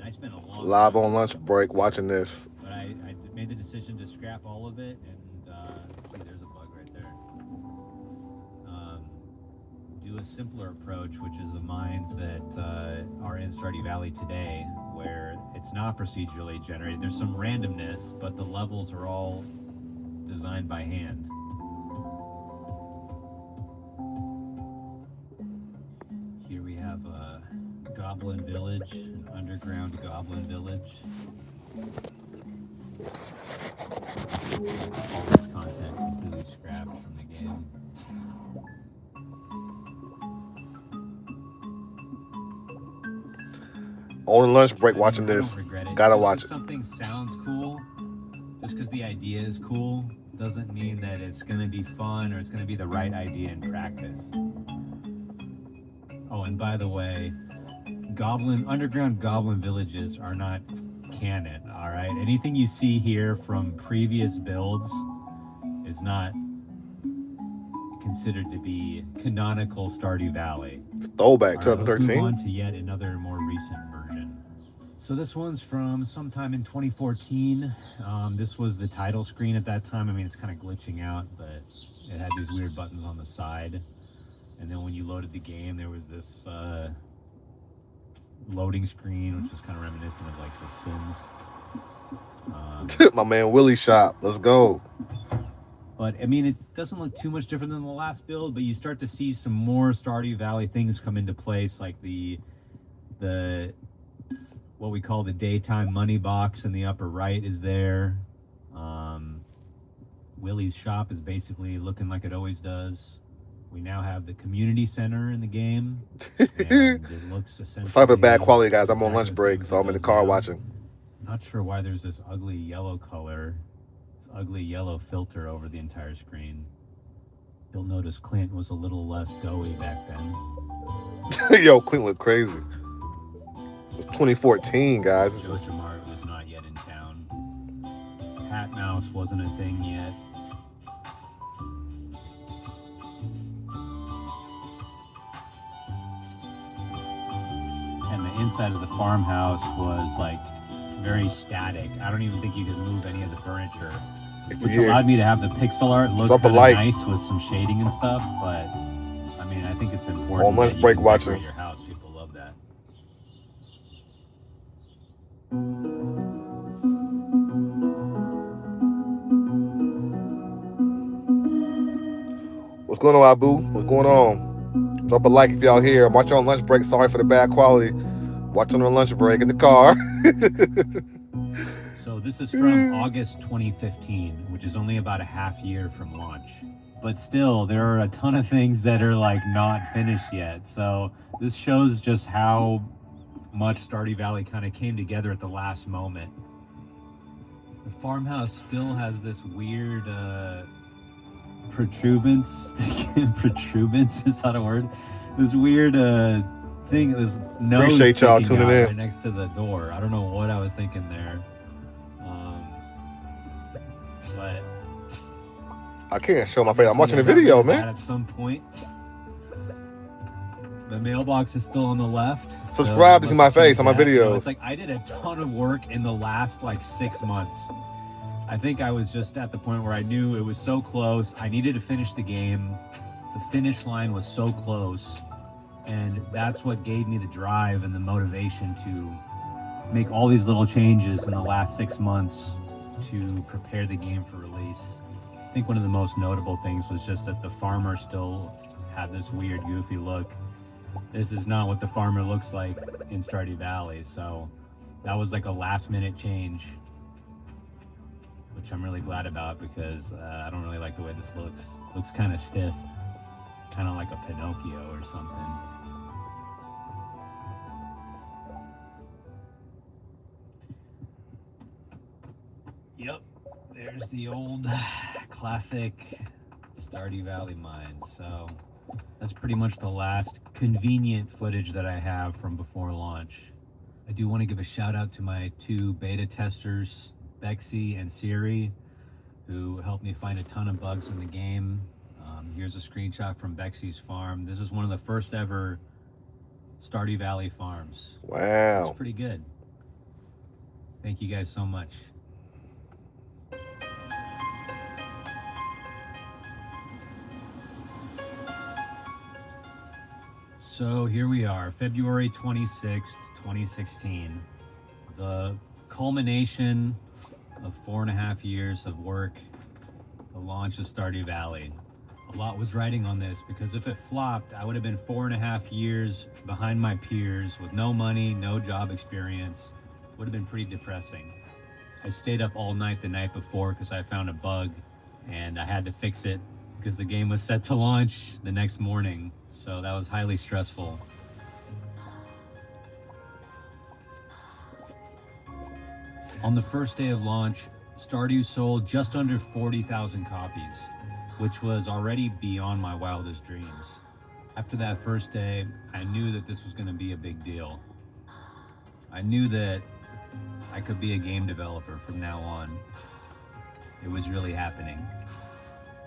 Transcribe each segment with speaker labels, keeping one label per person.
Speaker 1: I spent a long
Speaker 2: Live
Speaker 1: time
Speaker 2: on
Speaker 1: with
Speaker 2: lunch
Speaker 1: them,
Speaker 2: break watching this.
Speaker 1: but I made the decision to scrap all of it, and see, there's a bug right there. Um, do a simpler approach, which is the mines that are in Stardew Valley today, where it's not procedurally generated. There's some randomness, but the levels are all designed by hand. Here we have a goblin village, an underground goblin village. All this content completely scrapped from the game.
Speaker 2: On the lunch break
Speaker 1: I mean,
Speaker 2: watching
Speaker 1: I don't
Speaker 2: this.
Speaker 1: regret it.
Speaker 2: Gotta
Speaker 1: Just
Speaker 2: watch
Speaker 1: because
Speaker 2: it.
Speaker 1: something sounds cool, just because the idea is cool, doesn't mean that it's going to be fun or it's going to be the right idea in practice. Oh, and by the way, underground goblin villages are not canon, all right? Anything you see here from previous builds is not considered to be canonical Stardew Valley.
Speaker 2: It's throwback
Speaker 1: All right, let's move
Speaker 2: 2013.
Speaker 1: on to yet another more recent version. So this one's from sometime in 2014. This was the title screen at that time. I mean, it's kind of glitching out, but it had these weird buttons on the side. And then when you loaded the game, there was this loading screen, which was kind of reminiscent of like The Sims.
Speaker 2: My man Willie shop. Let's go.
Speaker 1: But I mean, it doesn't look too much different than the last build, but you start to see some more Stardew Valley things come into place, like the what we call the daytime money box in the upper right is there. Willie's shop is basically looking like it always does. We now have the community center in the game, and it looks essentially.
Speaker 2: Sorry for bad quality, guys. I'm on
Speaker 1: exactly
Speaker 2: lunch
Speaker 1: the same
Speaker 2: break,
Speaker 1: as
Speaker 2: so
Speaker 1: it
Speaker 2: I'm in the
Speaker 1: does
Speaker 2: car
Speaker 1: now.
Speaker 2: watching.
Speaker 1: Not sure why there's this ugly yellow color, this ugly yellow filter over the entire screen. You'll notice Clint was a little less doughy back then.
Speaker 2: Yo, Clint look crazy. It's 2014, guys. This is
Speaker 1: Josemart was not yet in town. Pat Mouse wasn't a thing yet. And the inside of the farmhouse was like very static. I don't even think you could move any of the furniture, which allowed me to have the pixel art look
Speaker 2: Drop a
Speaker 1: kind of
Speaker 2: like.
Speaker 1: nice with some shading and stuff. But I mean, I think it's important
Speaker 2: On lunch
Speaker 1: that you
Speaker 2: break
Speaker 1: can
Speaker 2: watching.
Speaker 1: decorate your house. People love that.
Speaker 2: What's going on, Abu? What's going on? Drop a like if y'all here. I'm watching on lunch break. Sorry for the bad quality. Watching on lunch break in the car.
Speaker 1: So this is from August 2015, which is only about a half year from launch. But still, there are a ton of things that are like not finished yet. So this shows just how much Stardew Valley kind of came together at the last moment. The farmhouse still has this weird protuberance. Protuberance, is that a word? This weird thing, this nose
Speaker 2: Appreciate y'all
Speaker 1: sticking
Speaker 2: tuning
Speaker 1: out
Speaker 2: in.
Speaker 1: right next to the door. I don't know what I was thinking there. But
Speaker 2: I can't show my face. I'm watching the video, man.
Speaker 1: at some point. The mailbox is still on the left.
Speaker 2: Subscribe to see my face on my
Speaker 1: that.
Speaker 2: videos.
Speaker 1: It's like I did a ton of work in the last like 6 months. I think I was just at the point where I knew it was so close. I needed to finish the game. The finish line was so close. And that's what gave me the drive and the motivation to make all these little changes in the last 6 months to prepare the game for release. I think one of the most notable things was just that the farmer still had this weird, goofy look. This is not what the farmer looks like in Stardew Valley, so that was like a last-minute change, which I'm really glad about because I don't really like the way this looks. It looks kind of stiff, kind of like a Pinocchio or something. Yep, there's the old classic Stardew Valley mine. So that's pretty much the last convenient footage that I have from before launch. I do want to give a shout out to my two beta testers, Bexy and Siri, who helped me find a ton of bugs in the game. Here's a screenshot from Bexy's farm. This is one of the first ever Stardew Valley farms.
Speaker 2: Wow.
Speaker 1: It's pretty good. Thank you guys so much. So here we are, February 26th, 2016. The culmination of 4.5 years of work, the launch of Stardew Valley. A lot was riding on this because if it flopped, I would have been 4.5 years behind my peers with no money, no job experience. Would have been pretty depressing. I stayed up all night the night before because I found a bug and I had to fix it because the game was set to launch the next morning. So that was highly stressful. On the first day of launch, Stardew sold just under 40,000 copies, which was already beyond my wildest dreams. After that first day, I knew that this was going to be a big deal. I knew that I could be a game developer from now on. It was really happening.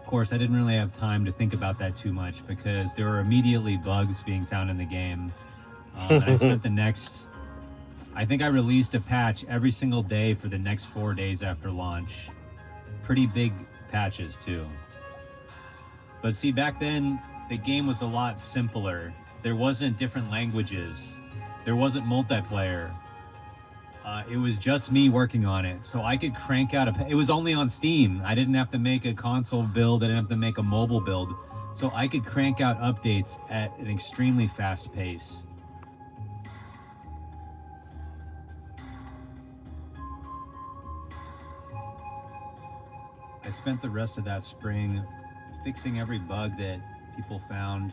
Speaker 1: Of course, I didn't really have time to think about that too much because there were immediately bugs being found in the game. And I spent the next... I think I released a patch every single day for the next 4 days after launch. Pretty big patches too. But see, back then, the game was a lot simpler. There wasn't different languages. There wasn't multiplayer. It was just me working on it. So I could crank out it was only on Steam. I didn't have to make a console build. I didn't have to make a mobile build. So I could crank out updates at an extremely fast pace. I spent the rest of that spring fixing every bug that people found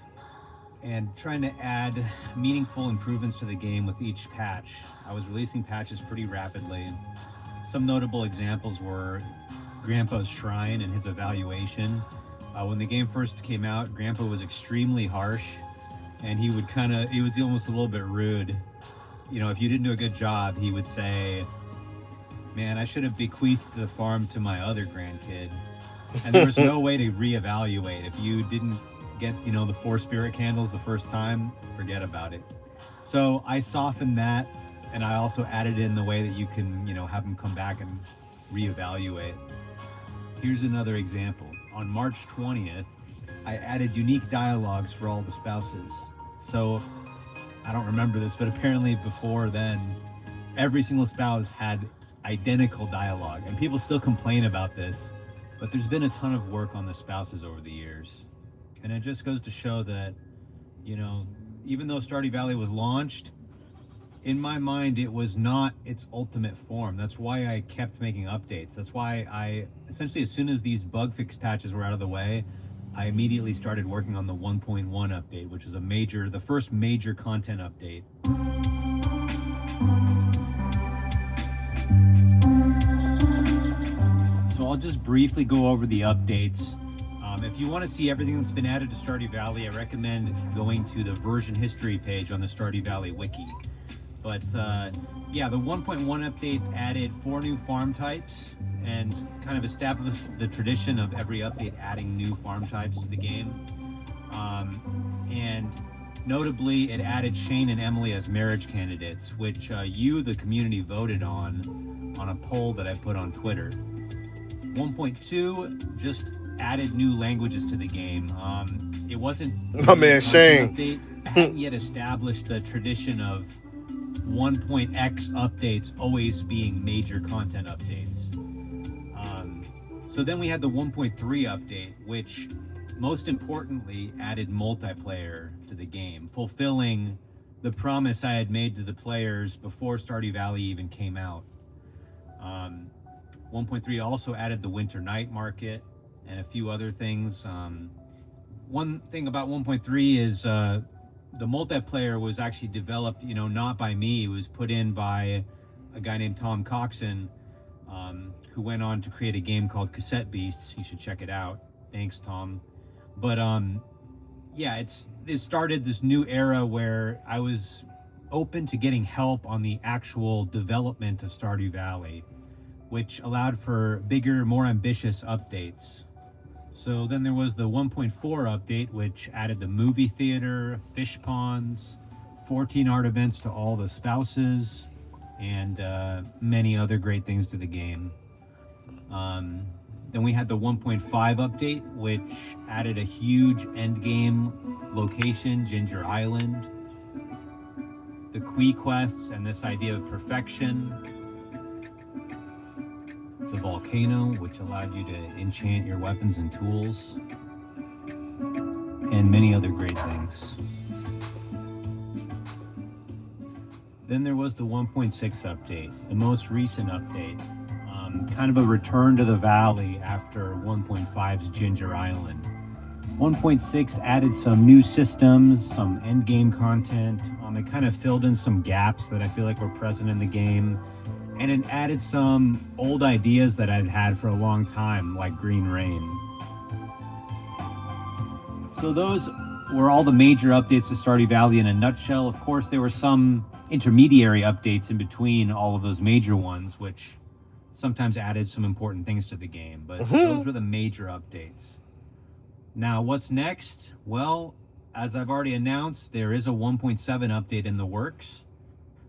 Speaker 1: and trying to add meaningful improvements to the game with each patch. I was releasing patches pretty rapidly. Some notable examples were Grandpa's Shrine and his evaluation. When the game first came out, Grandpa was extremely harsh and he was almost a little bit rude. You know, if you didn't do a good job, he would say, "Man, I should have bequeathed the farm to my other grandkid." And there was no way to reevaluate. If you didn't get, the 4 spirit candles the first time, forget about it. So I softened that, and I also added in the way that you can, have them come back and reevaluate. Here's another example. On March 20th, I added unique dialogues for all the spouses. So I don't remember this, but apparently before then, every single spouse had identical dialogue, and people still complain about this, but there's been a ton of work on the spouses over the years. And it just goes to show that, even though Stardew Valley was launched, in my mind, it was not its ultimate form. That's why I kept making updates. That's why I, essentially, as soon as these bug fix patches were out of the way, I immediately started working on the 1.1 update, which is the first major content update. So I'll just briefly go over the updates. If you want to see everything that's been added to Stardew Valley, I recommend going to the version history page on the Stardew Valley wiki. But yeah, the 1.1 update added 4 new farm types and kind of established the tradition of every update adding new farm types to the game. And notably, it added Shane and Emily as marriage candidates, which you, the community, voted on a poll that I put on Twitter. 1.2 just added new languages to the game. It wasn't...
Speaker 2: My man Shane.
Speaker 1: They hadn't yet established the tradition of 1.x updates always being major content updates. So then we had the 1.3 update, which most importantly added multiplayer to the game, fulfilling the promise I had made to the players before Stardew Valley even came out. 1.3 also added the winter night market and a few other things. One thing about 1.3 is the multiplayer was actually developed, not by me. It was put in by a guy named Tom Coxon, who went on to create a game called Cassette Beasts. You should check it out. Thanks, Tom. But yeah, it started this new era where I was open to getting help on the actual development of Stardew Valley, which allowed for bigger, more ambitious updates. So then there was the 1.4 update, which added the movie theater, fish ponds, 14 art events to all the spouses, and many other great things to the game. Then we had the 1.5 update, which added a huge endgame location, Ginger Island, the Quee quests, and this idea of perfection, the volcano, which allowed you to enchant your weapons and tools, and many other great things. Then there was the 1.6 update, the most recent update, kind of a return to the valley after 1.5's Ginger Island. 1.6 added some new systems, some endgame content. It kind of filled in some gaps that I feel like were present in the game, and it added some old ideas that I'd had for a long time, like Green Rain. So those were all the major updates to Stardew Valley in a nutshell. Of course, there were some intermediary updates in between all of those major ones, which sometimes added some important things to the game, but those were the major updates. Now, what's next? Well, as I've already announced, there is a 1.7 update in the works,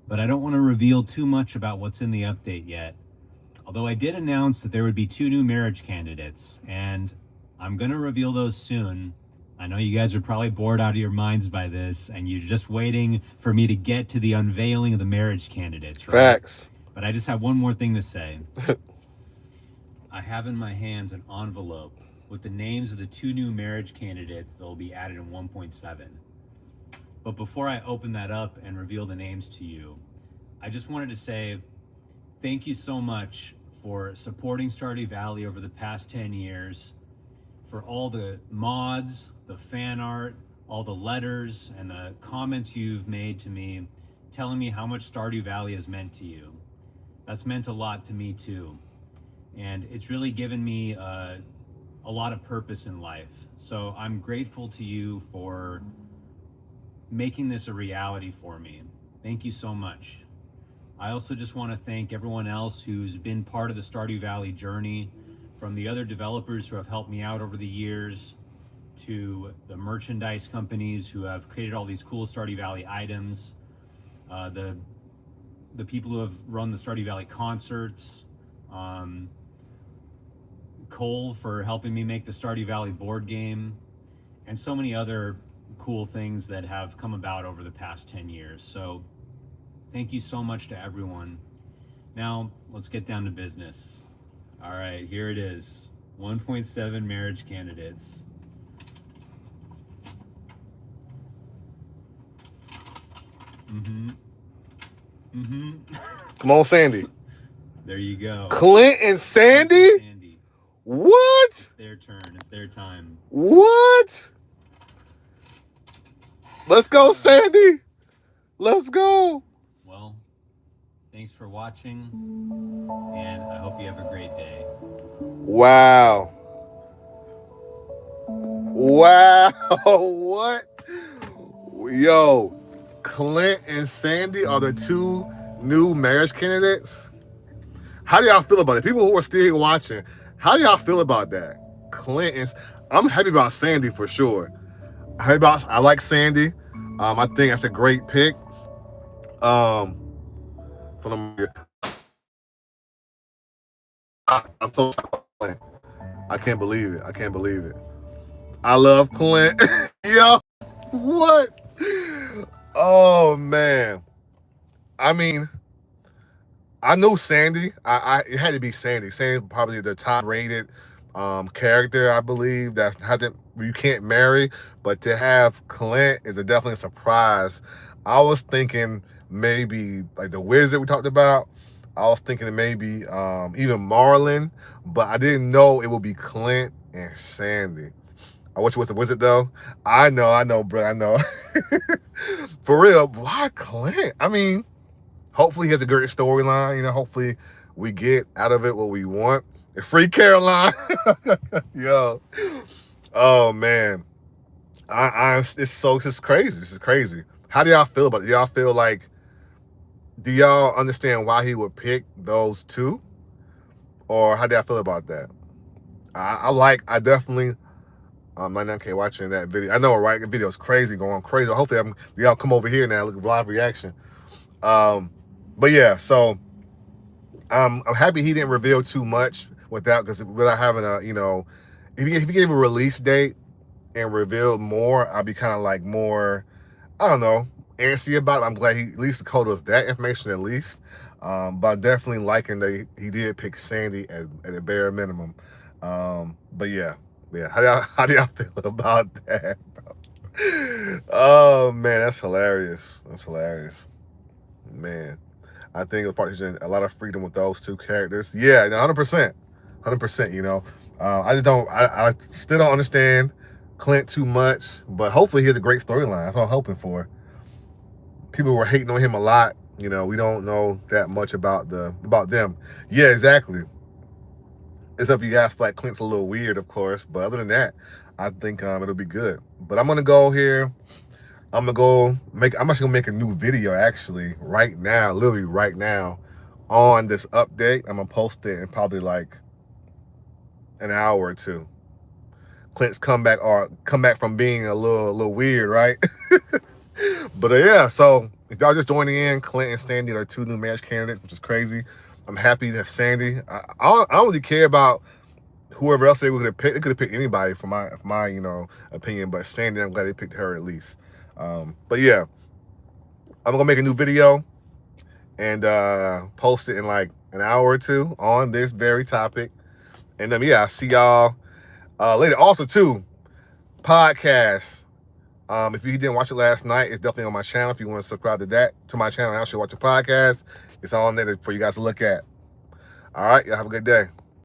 Speaker 1: but I don't want to reveal too much about what's in the update yet. Although I did announce that there would be 2 new marriage candidates, and I'm going to reveal those soon. I know you guys are probably bored out of your minds by this, and you're just waiting for me to get to the unveiling of the marriage candidates, right?
Speaker 2: Facts.
Speaker 1: But I just have one more thing to say. I have in my hands an envelope with the names of the 2 new marriage candidates that will be added in 1.7. But before I open that up and reveal the names to you, I just wanted to say thank you so much for supporting Stardew Valley over the past 10 years, for all the mods, the fan art, all the letters, and the comments you've made to me telling me how much Stardew Valley has meant to you. That's meant a lot to me too. And it's really given me a lot of purpose in life. So I'm grateful to you for making this a reality for me. Thank you so much. I also just want to thank everyone else who's been part of the Stardew Valley journey, from the other developers who have helped me out over the years, to the merchandise companies who have created all these cool Stardew Valley items, the people who have run the Stardew Valley concerts, Cole for helping me make the Stardew Valley board game, and so many other cool things that have come about over the past 10 years. So thank you so much to everyone. Now let's get down to business. All right, here it is. 1.7 marriage candidates.
Speaker 2: Come on, Sandy.
Speaker 1: There you go.
Speaker 2: Clint and Sandy?
Speaker 1: Sandy.
Speaker 2: What?
Speaker 1: It's their turn. It's their time.
Speaker 2: What? Let's go, Sandy. Let's go.
Speaker 1: Well, thanks for watching, and I hope you have a great day.
Speaker 2: Wow. Wow. What? Yo, Clint and Sandy are the 2 new marriage candidates. How do y'all feel about it? People who are still watching, how do y'all feel about that? Clint and... I'm happy about Sandy for sure. I like Sandy. I think that's a great pick. I'm so... I can't believe it. I can't believe it. I love Clint. Yo, what? Oh, man. I mean, I know Sandy. It had to be Sandy. Sandy's probably the top rated character, I believe, you can't marry. But to have Clint is definitely a surprise. I was thinking maybe like the wizard we talked about. I was thinking maybe even Marlin, but I didn't know it would be Clint and Sandy. I wish it was a wizard though. I know, bro. I know. For real, why Clint? I mean, hopefully he has a great storyline. You know, hopefully we get out of it what we want. And free Caroline. Yo. Oh man. It's crazy. This is crazy. How do y'all feel about it? Do y'all understand why he would pick those 2? Or how do y'all feel about that? I definitely 99K watching that video. I know, right? The video's crazy, going crazy. Hopefully y'all come over here now, look at live reaction. But yeah, so I'm happy he didn't reveal too much without having a, you know, if he gave a release date and revealed more, I'd be kind of like more, I don't know, antsy about it. I'm glad he at least told us that information at least. But I'm definitely liking that he did pick Sandy at a bare minimum. But yeah. How do y'all feel about that, bro? Oh man, that's hilarious. That's hilarious, man. I think it was a lot of freedom with those two characters. Yeah, 100%, 100%. You know, I just don't. I still don't understand Clint too much, but hopefully he has a great storyline. That's what I'm hoping for. People were hating on him a lot. You know, we don't know that much about them. Yeah, exactly. Except if you guys feel like Clint's a little weird, of course. But other than that, I think it'll be good. But I'm gonna go here. I'm actually gonna make a new video actually right now, literally right now, on this update. I'm gonna post it in probably like an hour or two. Clint's come back from being a little weird, right? But yeah, so if y'all just joining in, Clint and Sandy are two new marriage candidates, which is crazy. I'm happy to have Sandy. I don't really care about whoever else they could have picked. They could have picked anybody for my you know opinion, but Sandy, I'm glad they picked her at least. But yeah, I'm gonna make a new video and post it in like an hour or two on this very topic. And then yeah, I'll see y'all later. Also too, podcast. If you didn't watch it last night, it's definitely on my channel. If you want to subscribe to my channel and actually watch the podcast, it's on there for you guys to look at. All right, y'all have a good day.